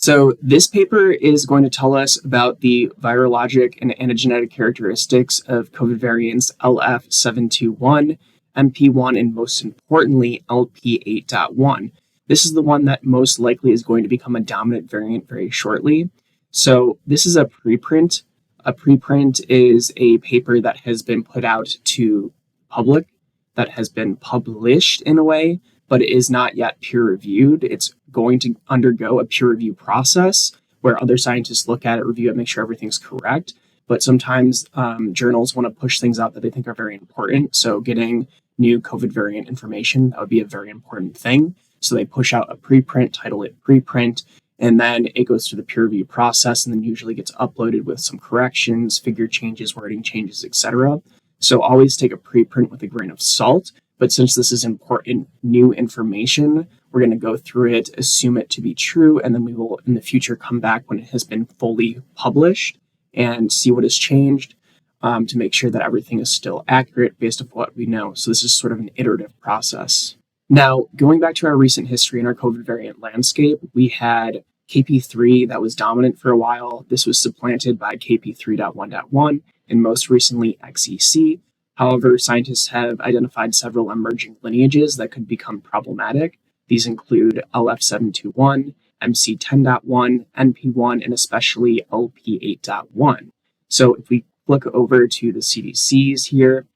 So this paper is going to tell us about the virologic and antigenic characteristics of COVID variants LF.721, MP1, and most importantly, LP.8.1. This is the one that most likely is going to become a dominant variant very shortly. So this is a preprint. A preprint is a paper that has been put out to public, that has been published in a way, but it is not yet peer-reviewed. It's going to undergo a peer review process where other scientists look at it, review it, make sure everything's correct. But sometimes journals want to push things out that they think are very important. So getting new COVID variant information, that would be a very important thing. So they push out a preprint, title it preprint, and then it goes through the peer review process and then usually gets uploaded with some corrections, figure changes, wording changes, etc. So always take a preprint with a grain of salt. But since this is important new information, we're going to go through it, assume it to be true, and then we will in the future come back when it has been fully published and see what has changed to make sure that everything is still accurate based on what we know. So this is sort of an iterative process. Now, going back to our recent history in our COVID variant landscape, we had KP3 that was dominant for a while. This was supplanted by KP3.1.1 and most recently XEC. However, scientists have identified several emerging lineages that could become problematic. These include LF721, MC10.1, NP1, and especially LP8.1. So if we look over to the CDCs here,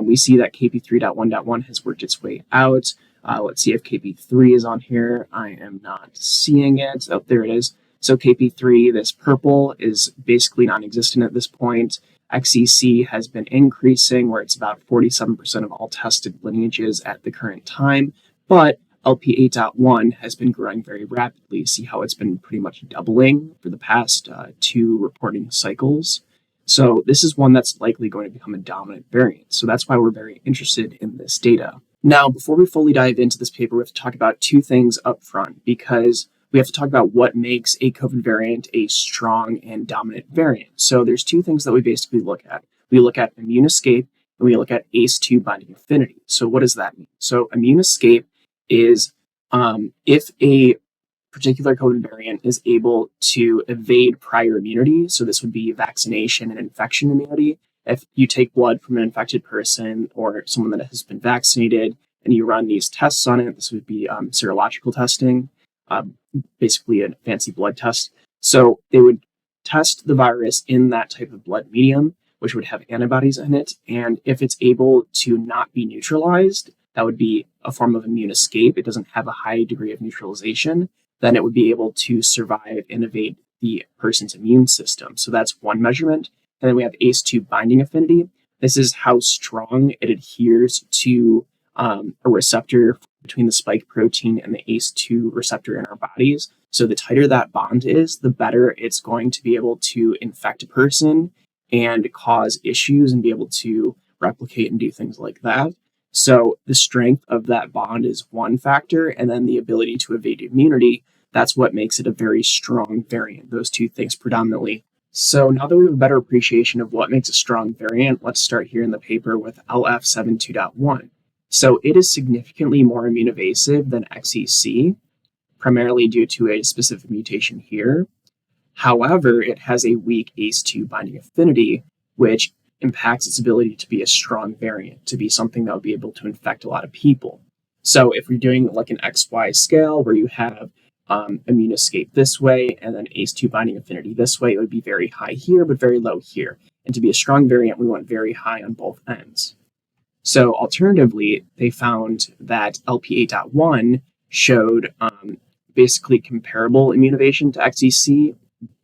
we see that KP3.1.1 has worked its way out. Let's see if KP3 is on here. I am not seeing it. Oh, there it is. So KP3, this purple, is basically non-existent at this point. XEC has been increasing, where it's about 47% of all tested lineages at the current time, but LP8.1 has been growing very rapidly. See how it's been pretty much doubling for the past 2 reporting cycles. So this is one that's likely going to become a dominant variant. So that's why we're very interested in this data. Now, before we fully dive into this paper, we have to talk about 2 things up front, because we have to talk about what makes a COVID variant a strong and dominant variant. So there's 2 things that we basically look at. We look at immune escape and we look at ACE2 binding affinity. So what does that mean? So immune escape is if a particular COVID variant is able to evade prior immunity. So this would be vaccination and infection immunity. If you take blood from an infected person or someone that has been vaccinated and you run these tests on it, this would be serological testing. Basically a fancy blood test. So they would test the virus in that type of blood medium, which would have antibodies in it. And if it's able to not be neutralized, that would be a form of immune escape. It doesn't have a high degree of neutralization. Then it would be able to survive and evade the person's immune system. So that's one measurement. And then we have ACE2 binding affinity. This is how strong it adheres to a receptor between the spike protein and the ACE2 receptor in our bodies. So the tighter that bond is, the better it's going to be able to infect a person and cause issues and be able to replicate and do things like that. So the strength of that bond is one factor, and then the ability to evade immunity, that's what makes it a very strong variant, those 2 things predominantly. So now that we have a better appreciation of what makes a strong variant, let's start here in the paper with LF72.1. So it is significantly more immunoevasive than XEC, primarily due to a specific mutation here. However, it has a weak ACE2 binding affinity, which impacts its ability to be a strong variant, to be something that would be able to infect a lot of people. So if you're doing like an XY scale where you have immune escape this way and then ACE2 binding affinity this way, it would be very high here, but very low here. And to be a strong variant, we want very high on both ends. So alternatively, they found that LP8.1 showed basically comparable immune evasion to XEC,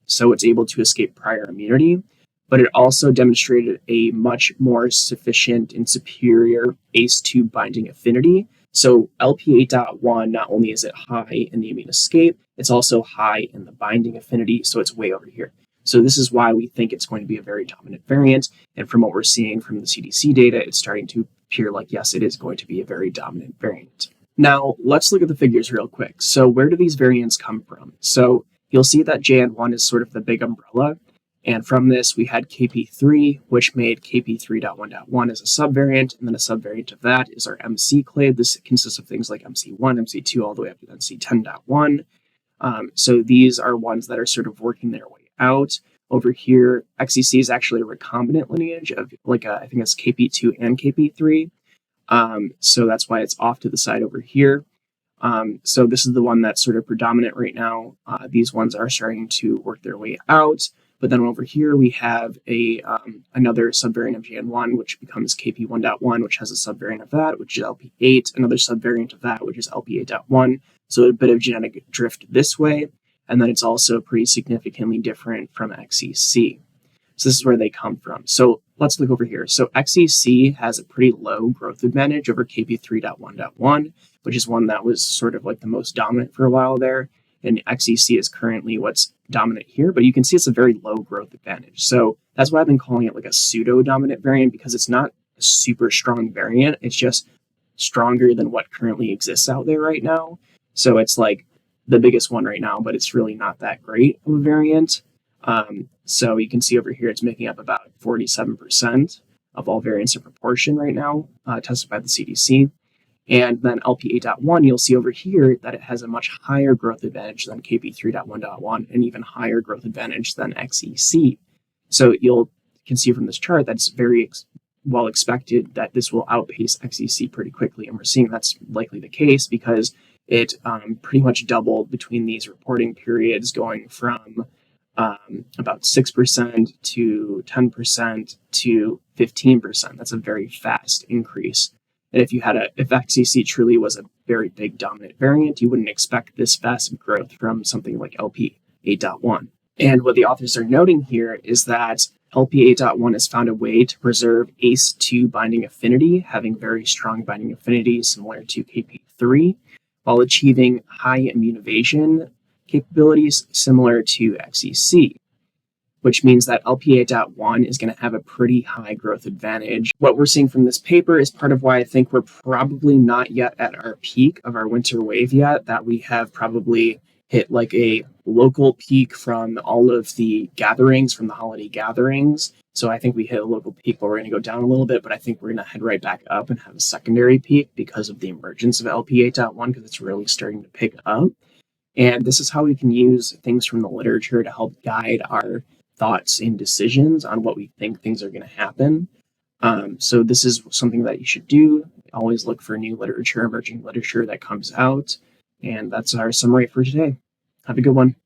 so it's able to escape prior immunity, but it also demonstrated a much more sufficient and superior ACE2 binding affinity. So LP8.1, not only is it high in the immune escape, it's also high in the binding affinity, so it's way over here. So this is why we think it's going to be a very dominant variant. And from what we're seeing from the CDC data, it's starting to appear like, yes, it is going to be a very dominant variant. Now, let's look at the figures real quick. So where do these variants come from? So you'll see that JN1 is sort of the big umbrella. And from this, we had KP3, which made KP3.1.1 as a subvariant. And then a subvariant of that is our MC clade. This consists of things like MC1, MC2, all the way up to MC10.1. So these are ones that are sort of working their way out. Over here, XEC is actually a recombinant lineage of I think it's KP2 and KP3. So that's why it's off to the side over here. So this is the one that's sort of predominant right now. These ones are starting to work their way out. But then over here, we have another subvariant of JN1, which becomes KP1.1, which has a subvariant of that, which is LP8, another subvariant of that, which is LP8.1. So a bit of genetic drift this way. And then it's also pretty significantly different from XEC. So this is where they come from. So let's look over here. So XEC has a pretty low growth advantage over KP3.1.1, which is one that was sort of like the most dominant for a while there. And XEC is currently what's dominant here, but you can see it's a very low growth advantage. So that's why I've been calling it like a pseudo-dominant variant, because it's not a super strong variant. It's just stronger than what currently exists out there right now. So it's like the biggest one right now, but it's really not that great of a variant. So you can see over here, it's making up about 47% of all variants in proportion right now, tested by the CDC. And then LP8.1, you'll see over here that it has a much higher growth advantage than KP3.1.1 and even higher growth advantage than XEC. So you can see from this chart that it's very well expected that this will outpace XEC pretty quickly. And we're seeing that's likely the case because it pretty much doubled between these reporting periods, going from about 6% to 10% to 15%. That's a very fast increase. And if XEC truly was a very big dominant variant, you wouldn't expect this fast growth from something like LP8.1. And what the authors are noting here is that LP8.1 has found a way to preserve ACE2 binding affinity, having very strong binding affinity similar to KP3, while achieving high immune evasion capabilities similar to XEC, which means that LP8.1 is going to have a pretty high growth advantage. What we're seeing from this paper is part of why I think we're probably not yet at our peak of our winter wave yet, that we have probably hit like a local peak from all of the gatherings, from the holiday gatherings. So I think we hit a local peak, but we're going to go down a little bit, but I think we're going to head right back up and have a secondary peak because of the emergence of LP8.1, because it's really starting to pick up. And this is how we can use things from the literature to help guide our thoughts and decisions on what we think things are going to happen. So this is something that you should do. Always look for new literature, emerging literature that comes out. And that's our summary for today. Have a good one.